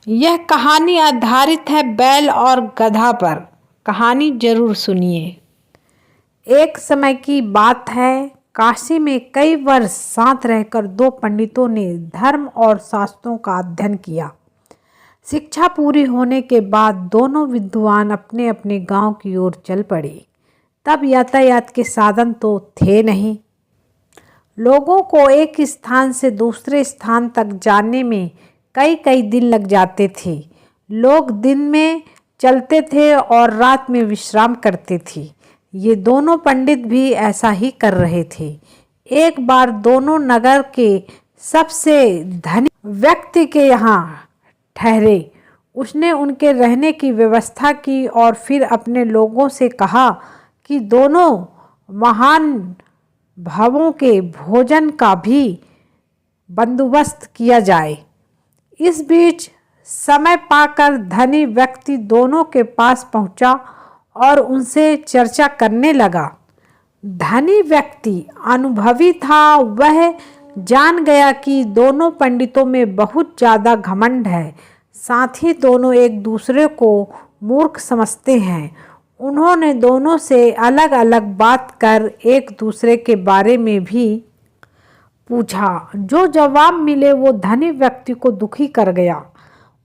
यह कहानी आधारित है बैल और गधा पर। कहानी जरूर सुनिए। एक समय की बात है, काशी में कई वर्ष साथ रहकर दो पंडितों ने धर्म और शास्त्रों का अध्ययन किया। शिक्षा पूरी होने के बाद दोनों विद्वान अपने अपने गांव की ओर चल पड़े। तब यातायात के साधन तो थे नहीं। लोगों को एक स्थान से दूसरे स्थान तक जाने में कई कई दिन लग जाते थे। लोग दिन में चलते थे और रात में विश्राम करते थे। ये दोनों पंडित भी ऐसा ही कर रहे थे। एक बार दोनों नगर के सबसे धनी व्यक्ति के यहाँ ठहरे। उसने उनके रहने की व्यवस्था की और फिर अपने लोगों से कहा कि दोनों महान भावों के भोजन का भी बंदोबस्त किया जाए। इस बीच समय पाकर धनी व्यक्ति दोनों के पास पहुंचा और उनसे चर्चा करने लगा। धनी व्यक्ति अनुभवी था। वह जान गया कि दोनों पंडितों में बहुत ज़्यादा घमंड है। साथ ही दोनों एक दूसरे को मूर्ख समझते हैं। उन्होंने दोनों से अलग अलग बात कर एक दूसरे के बारे में भी पूछा। जो जवाब मिले वो धनी व्यक्ति को दुखी कर गया।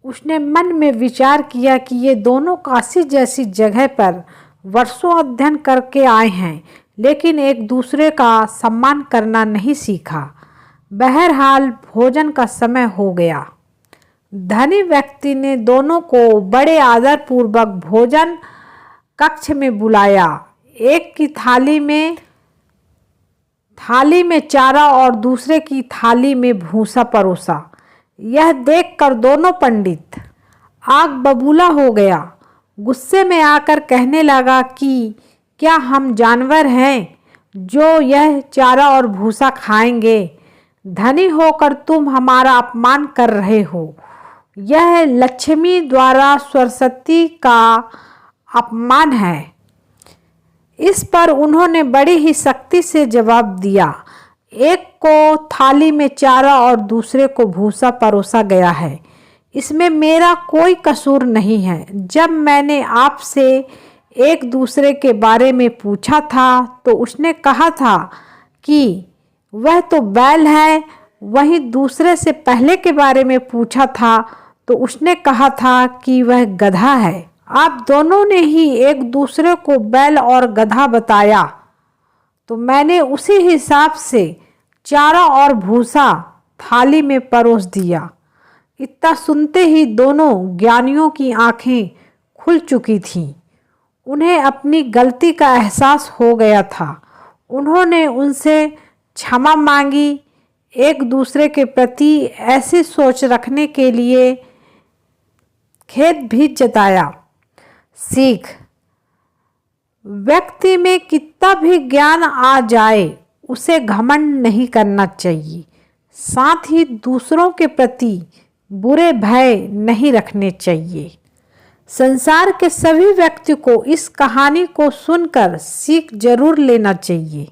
उसने मन में विचार किया कि ये दोनों काशी जैसी जगह पर वर्षों अध्ययन करके आए हैं, लेकिन एक दूसरे का सम्मान करना नहीं सीखा। बहरहाल भोजन का समय हो गया। धनी व्यक्ति ने दोनों को बड़े आदरपूर्वक भोजन कक्ष में बुलाया। एक की थाली में चारा और दूसरे की थाली में भूसा परोसा। यह देखकर दोनों पंडित आग बबूला हो गया। गुस्से में आकर कहने लगा कि क्या हम जानवर हैं जो यह चारा और भूसा खाएंगे? धनी होकर तुम हमारा अपमान कर रहे हो। यह लक्ष्मी द्वारा सरस्वती का अपमान है। इस पर उन्होंने बड़ी ही सख्ती से जवाब दिया। एक को थाली में चारा और दूसरे को भूसा परोसा गया है। इसमें मेरा कोई कसूर नहीं है। जब मैंने आपसे एक दूसरे के बारे में पूछा था तो उसने कहा था कि वह तो बैल है। वहीं दूसरे से पहले के बारे में पूछा था तो उसने कहा था कि वह गधा है। आप दोनों ने ही एक दूसरे को बैल और गधा बताया, तो मैंने उसी हिसाब से चारा और भूसा थाली में परोस दिया। इतना सुनते ही दोनों ज्ञानियों की आंखें खुल चुकी थीं। उन्हें अपनी गलती का एहसास हो गया था। उन्होंने उनसे क्षमा मांगी। एक दूसरे के प्रति ऐसी सोच रखने के लिए खेद भी जताया। सीख: व्यक्ति में कितना भी ज्ञान आ जाए उसे घमंड नहीं करना चाहिए। साथ ही दूसरों के प्रति बुरे भय नहीं रखने चाहिए। संसार के सभी व्यक्ति को इस कहानी को सुनकर सीख जरूर लेना चाहिए।